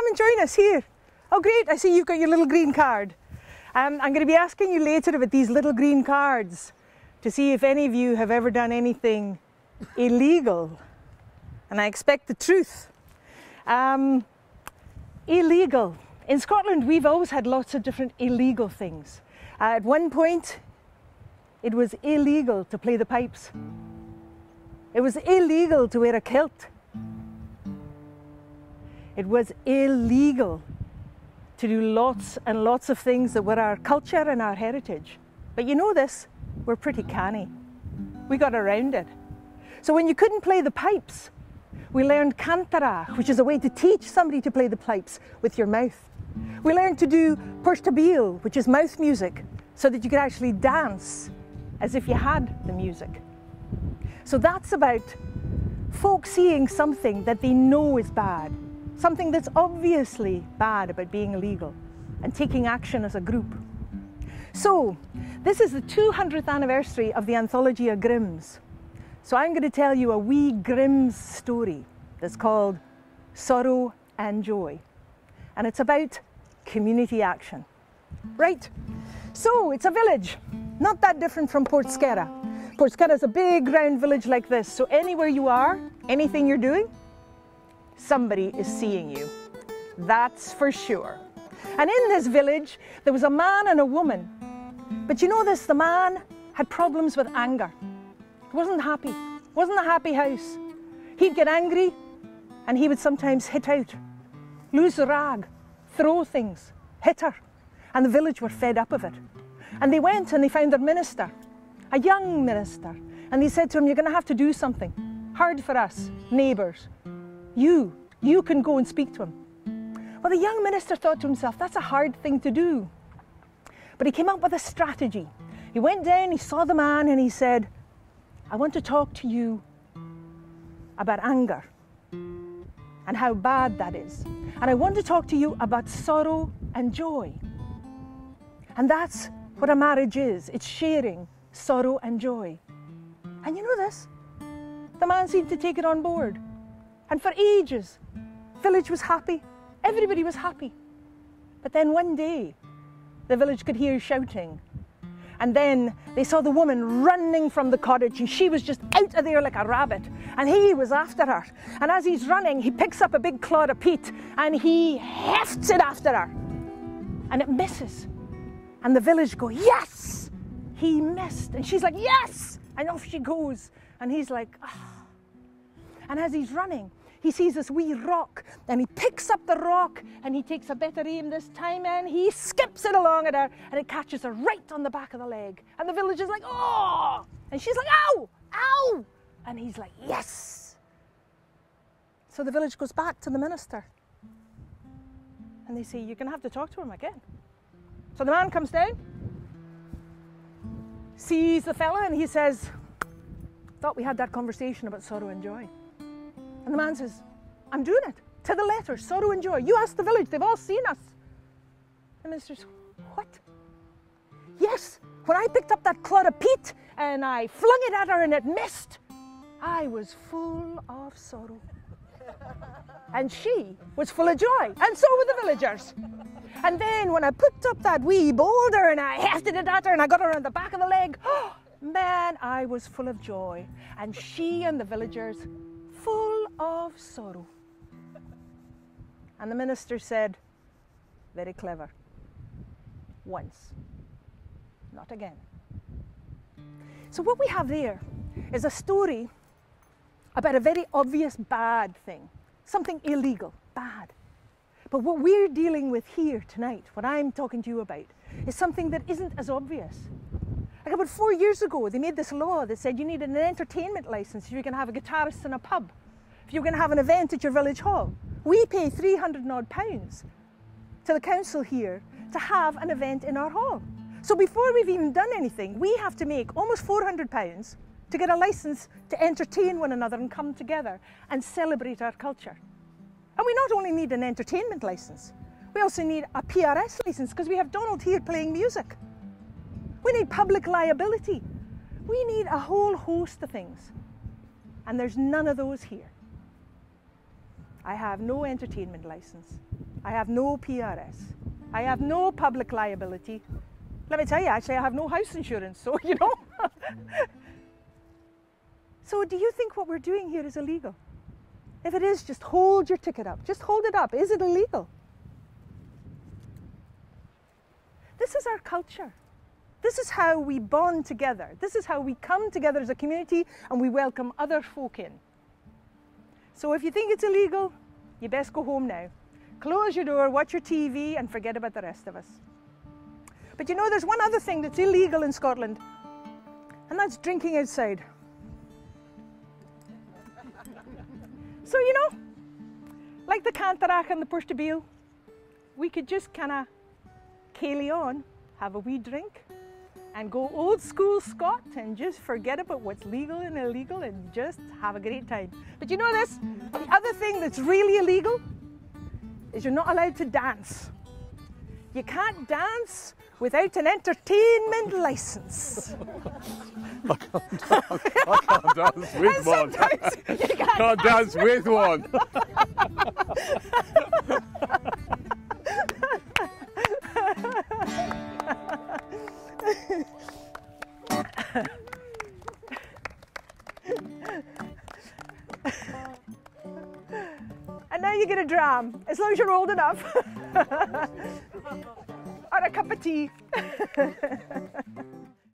and join us here. Oh great, I see you've got your little green card. I'm going to be asking you later about these little green cards to see if any of you have ever done anything illegal. And I expect the truth. Illegal. In Scotland, we've always had lots of different illegal things. At one point, it was illegal to play the pipes. It was illegal to wear a kilt. It was illegal to do lots and lots of things that were our culture and our heritage. But you know this, we're pretty canny. We got around it. So when you couldn't play the pipes, we learned cantara, which is a way to teach somebody to play the pipes with your mouth. We learned to do Portskerra, which is mouth music, so that you could actually dance as if you had the music. So that's about folk seeing something that they know is bad, something that's obviously bad about being illegal, and taking action as a group. So this is the 200th anniversary of the anthology of Grimm's. So I'm going to tell you a wee Grimm's story that's called Sorrow and Joy. And it's about community action. Right, so it's a village, not that different from Portskerra. Portskerra is a big round village like this, so anywhere you are, anything you're doing, somebody is seeing you. That's for sure. And in this village, there was a man and a woman. But you know this, the man had problems with anger. He wasn't happy, wasn't a happy house. He'd get angry and he would sometimes hit out, lose the rag, throw things, hit her. And the village were fed up of it. And they went and they found their minister, a young minister. And they said to him, you're going to have to do something hard for us, neighbours. You can go and speak to him. Well, the young minister thought to himself, that's a hard thing to do. But he came up with a strategy. He went down, he saw the man and he said, I want to talk to you about anger and how bad that is. And I want to talk to you about sorrow and joy. And that's what a marriage is. It's sharing sorrow and joy. And you know this? The man seemed to take it on board. And for ages, the village was happy. Everybody was happy. But then one day, the village could hear shouting. And then they saw the woman running from the cottage and she was just out of there like a rabbit. And he was after her. And as he's running, he picks up a big clod of peat and he hefts it after her. And it misses. And the village go, yes! He missed. And she's like, yes! And off she goes. And he's like, ah. And as he's running, he sees this wee rock and he picks up the rock and he takes a better aim this time and he skips it along at her and it catches her right on the back of the leg. And the village is like, oh! And she's like, ow! Ow! And he's like, yes! So the village goes back to the minister and they say, you're going to have to talk to him again. So the man comes down, sees the fella and he says, thought we had that conversation about sorrow and joy. And the man says, I'm doing it, to the letter, sorrow and joy. You ask the village, they've all seen us. The minister says, what? Yes, when I picked up that clod of peat and I flung it at her and it missed, I was full of sorrow. And she was full of joy, and so were the villagers. And then when I picked up that wee boulder and I hefted it at her and I got her on the back of the leg, oh, man, I was full of joy. And she and the villagers full of sorrow. And the minister said, very clever. Once, not again. So what we have there is a story about a very obvious bad thing, something illegal, bad. But what we're dealing with here tonight, what I'm talking to you about, is something that isn't as obvious. Like about 4 years ago, they made this law that said you needed an entertainment license if you're going to have a guitarist in a pub, if you're going to have an event at your village hall. We pay £300 odd to the council here to have an event in our hall. So before we've even done anything, we have to make almost £400 to get a license to entertain one another and come together and celebrate our culture. And we not only need an entertainment license, we also need a PRS license because we have Donald here playing music. We need public liability. We need a whole host of things. And there's none of those here. I have no entertainment license. I have no PRS. I have no public liability. Let me tell you, actually, I have no house insurance, so, you know. So do you think what we're doing here is illegal? If it is, just hold your ticket up. Just hold it up. Is it illegal? This is our culture. This is how we bond together. This is how we come together as a community and we welcome other folk in. So if you think it's illegal, you best go home now. Close your door, watch your TV, and forget about the rest of us. But you know, there's one other thing that's illegal in Scotland, and that's drinking outside. So, you know, like the Cantarach and the Portskerra, we could just kind of carry on, have a wee drink, and go old school Scot and just forget about what's legal and illegal and just have a great time. But you know this? The other thing that's really illegal is you're not allowed to dance. You can't dance without an entertainment license. I can't dance with one. You Can't dance with one. And now you get a dram, as long as you're old enough. Or a cup of tea.